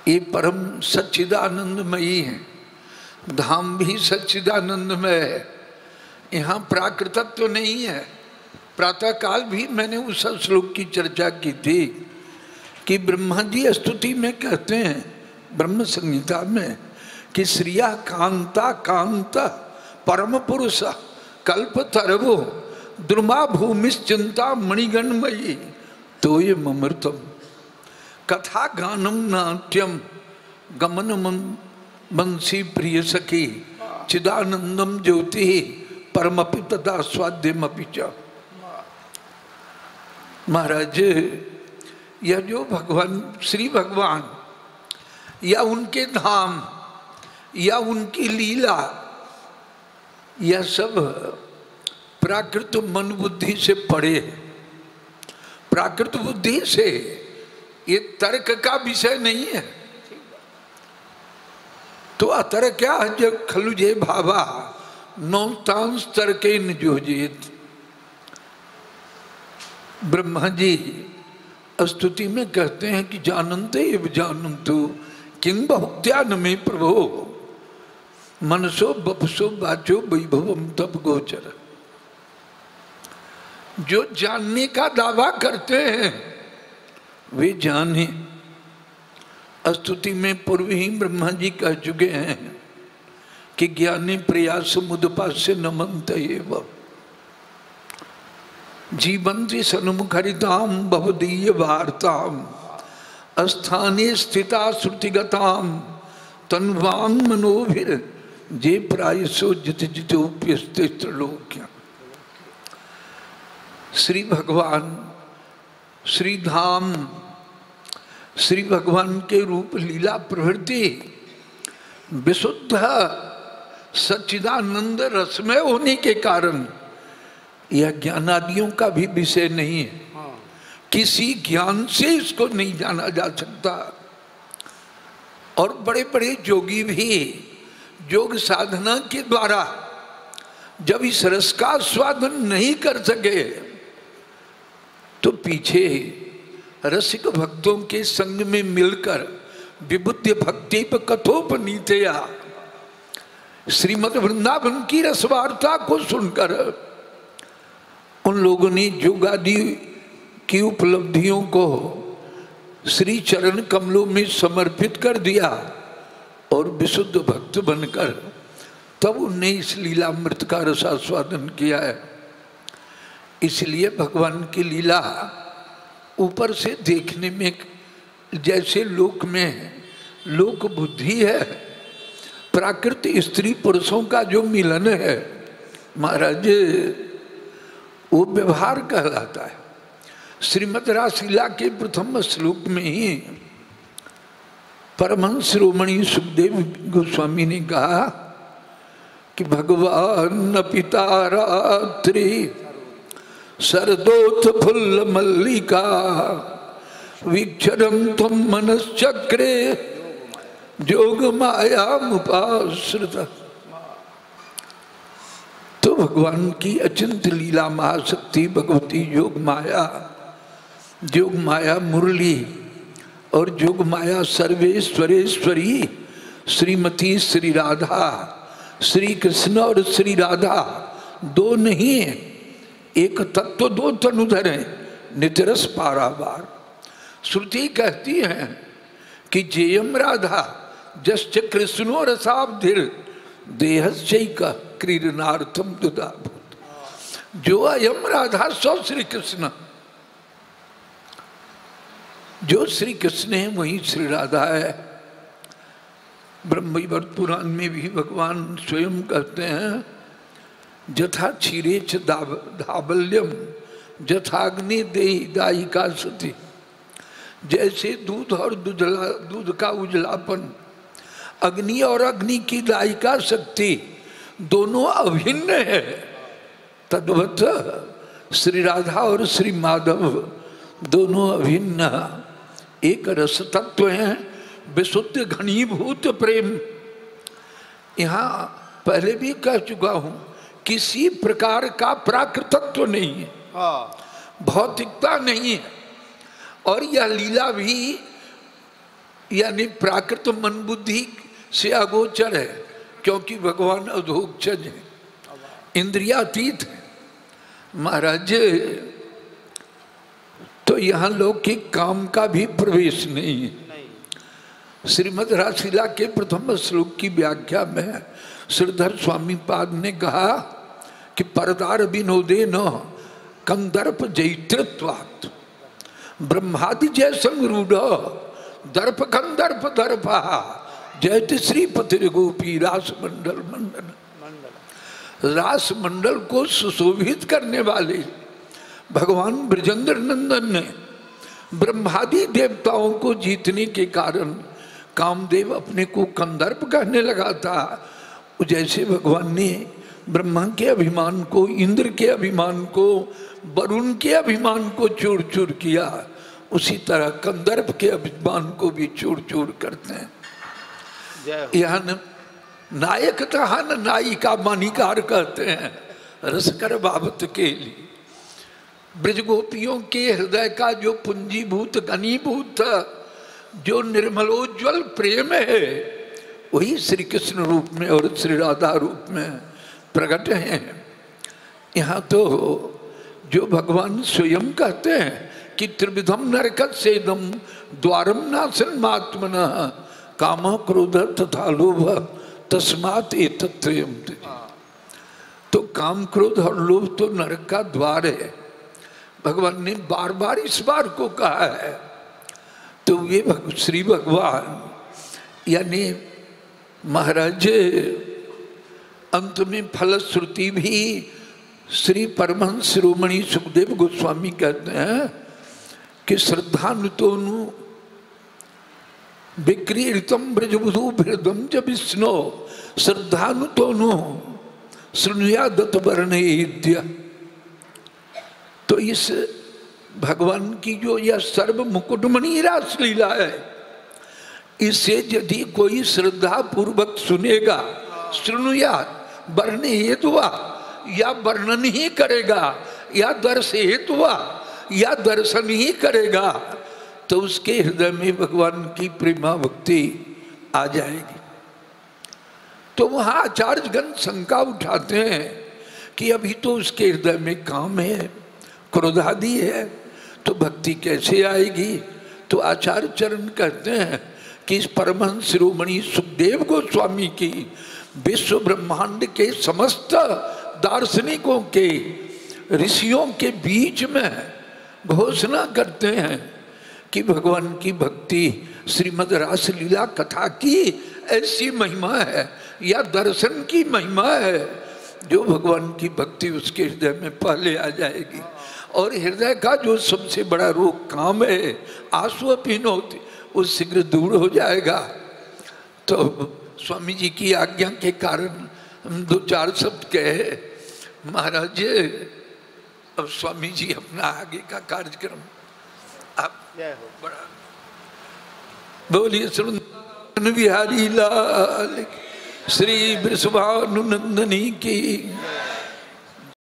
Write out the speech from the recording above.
ये परम सच्चिदानंदमयी है, धाम भी सच्चिदानंदमय है। यहाँ प्राकृतत्व नहीं है। प्रातःकाल भी मैंने उस श्लोक की चर्चा की थी कि ब्रह्मा जी स्तुति में कहते हैं ब्रह्म संहिता में कि श्रिया कांता कांत परम पुरुष कल्प तरवो द्रुमा भूमिश्चिंता मणिगणमयी तो ये ममृतम कथा गानम नाट्यम गमन बंसी प्रिय सखी चिदानंदम ज्योति परमपि तथा स्वाद्यमपि च। महाराज, यह जो भगवान श्री भगवान या उनके धाम या उनकी लीला, यह सब प्राकृत मन बुद्धि से परे है। प्राकृत बुद्धि से ये तर्क का विषय नहीं है। तो अतर क्या जब खलुजे भावा नौतांश तर्के निजोजित। ब्रह्मा जी स्तुति में कहते हैं कि जानन्ते एव जानन्तु किं बहुत्यान में प्रभो मनसो बपसो वाचो वैभवम तप गोचर। जो जानने का दावा करते हैं वे जाने। स्तुति में पूर्व ही ब्रह्मा जी कह चुके हैं कि ज्ञानी प्रयास मुदपास्य नमंत एव जीवंती सन्मुखरिताम बहुदीय वार्ताम अस्थाने स्थिता श्रुतिगताम तन्वांग मनोभिर जे प्रायसो जित जितोप्यस्ते त्रलोक्य। श्री भगवान श्री धाम श्री भगवान के रूप लीला प्रवृत्ति विशुद्ध सच्चिदानंद रसमय होने के कारण यह ज्ञानादियों का भी विषय नहीं है। किसी ज्ञान से इसको नहीं जाना जा सकता। और बड़े बड़े योगी भी योग साधना के द्वारा जब इस रस का स्वादन नहीं कर सके तो पीछे रसिक भक्तों के संग में मिलकर विबुद्ध भक्ति पर कथोपनीतया श्रीमद् वृंदावन की रसवार्ता को सुनकर उन लोगों ने योगादि की उपलब्धियों को श्री चरण कमलों में समर्पित कर दिया और विशुद्ध भक्त बनकर तब उन्हें इस लीलामृत का रसास्वादन किया है। इसलिए भगवान की लीला ऊपर से देखने में जैसे लोक में लोक बुद्धि है, प्राकृत स्त्री पुरुषों का जो मिलन है महाराज, वो व्यवहार कहलाता है। श्रीमद् रासलीला के प्रथम श्लोक में ही परमहंस शिरोमणि सुखदेव गोस्वामी ने कहा कि भगवान पिता रात्रि शरदोत्थ फुल्ल मल्लिका वीक्षरम तुम मनश्चक्रे जोग माया मुपाश्रित। तो भगवान की अचिंत लीला महाशक्ति भगवती योग माया मुरली और योग माया सर्वेश्वरेश्वरी श्रीमती श्री राधा, श्री कृष्ण और श्री राधा दो नहीं है, एक तत्व दो तनुधर है, नितरस पारावार। श्रुति कहती है कि जेयम राधा जश्च कृष्णो रसाब्धिर देहश्चैक क्रीडनार्थम दुदाभूत। जो अयम राधा सो श्री कृष्ण, जो श्री कृष्ण है वही श्री राधा है। ब्रह्मवैवर्त पुराण में भी भगवान स्वयं कहते हैं जथा क्षीरे च धाबल्यम जथाग्नि देहि दायिका सती। जैसे दूध और दूध का उजलापन, अग्नि और अग्नि की दायिका शक्ति दोनों अभिन्न है, तद्वत श्री राधा और श्री माधव दोनों अभिन्न एक रस तत्व हैं, विशुद्ध घनीभूत प्रेम। यहाँ पहले भी कह चुका हूँ, किसी प्रकार का प्राकृतत्व नहीं है, भौतिकता नहीं है। और यह लीला भी यानी प्राकृत मन बुद्धि से अगोचर है, क्योंकि भगवान अधोक्षज है, इंद्रियातीत है। महाराज तो यहाँ लौकिक काम का भी प्रवेश नहीं है। श्रीमद् रासलीला के प्रथम श्लोक की व्याख्या में श्रीधर स्वामी पाद ने कहा कि परदार विनोदे न कंदर्प जैत्रत्वात् ब्रह्मादि जय संरूढ़ दर्प कंदर्प दर्पा जयति श्रीपति गोपी रास मंडल मंडल। रास मंडल को सुशोभित करने वाले भगवान ब्रजेंद्र नंदन ने ब्रह्मादि देवताओं को जीतने के कारण कामदेव अपने को कंदर्प कहने लगा था। जैसे भगवान ने ब्रह्मा के अभिमान को, इंद्र के अभिमान को, वरुण के अभिमान को चूर चूर किया, उसी तरह कंदर्प के अभिमान को भी चूर चूर करते हैं। यहाँ नायकतः न नायिका मानिकार कहते हैं रसकर बाबत के लिए। ब्रजगोपियों के हृदय का जो पुंजीभूत घनीभूत जो निर्मलोज्वल प्रेम है, वही श्री कृष्ण रूप में और श्री राधा रूप में प्रकट है। यहाँ तो जो भगवान स्वयं कहते हैं कि त्रिविधम नरकत सेदम द्वारम नाशनमात्मनः काम क्रोध तथा लोभ तस्मात् एतत्त्रयम्। तो काम क्रोध और लोभ तो नरक का द्वार है। भगवान ने बार बार इस बार को कहा है। तो ये श्री भगवान यानी महाराज अंत में फलश्रुति भी श्री परमहंस शिरोमणि सुखदेव गोस्वामी कहते हैं कि श्रद्धानुतोनु विक्रीडितम ब्रजबधू भृदम च विष्णु श्रद्धानुतोनु श्रृणुया दत्त वर्णेद्य। तो इस भगवान की जो यह सर्व मुकुटमणि रासलीला है, इसे यदि कोई श्रद्धा पूर्वक सुनेगा, श्रृणुया वर्ण हेतुआ या वर्णन ही करेगा या दर्श हेतुआ या दर्शन ही करेगा, तो उसके हृदय में भगवान की प्रेमा भक्ति आ जाएगी। तो वहाँ आचार्यगण शंका उठाते हैं कि अभी तो उसके हृदय में काम है, क्रोधादि है, तो भक्ति कैसे आएगी। तो आचार्य चरण कहते हैं कि इस परमहंस शिरोमणि सुखदेव गोस्वामी की विश्व ब्रह्मांड के समस्त दार्शनिकों के ऋषियों के बीच में घोषणा करते हैं कि भगवान की भक्ति श्रीमद् रासलीला कथा की ऐसी महिमा है या दर्शन की महिमा है जो भगवान की भक्ति उसके हृदय में पहले आ जाएगी। और हृदय का जो सबसे बड़ा रोग काम है, आंसू पीनोति, वो शीघ्र दूर हो जाएगा। तो स्वामी जी की आज्ञा के कारण हम दो चार शब्द कहे। महाराज अब स्वामी जी अपना आगे का कार्यक्रम आप बड़ा बोलिए। श्री बिहारी लाल श्री वृषभानुनंदनी की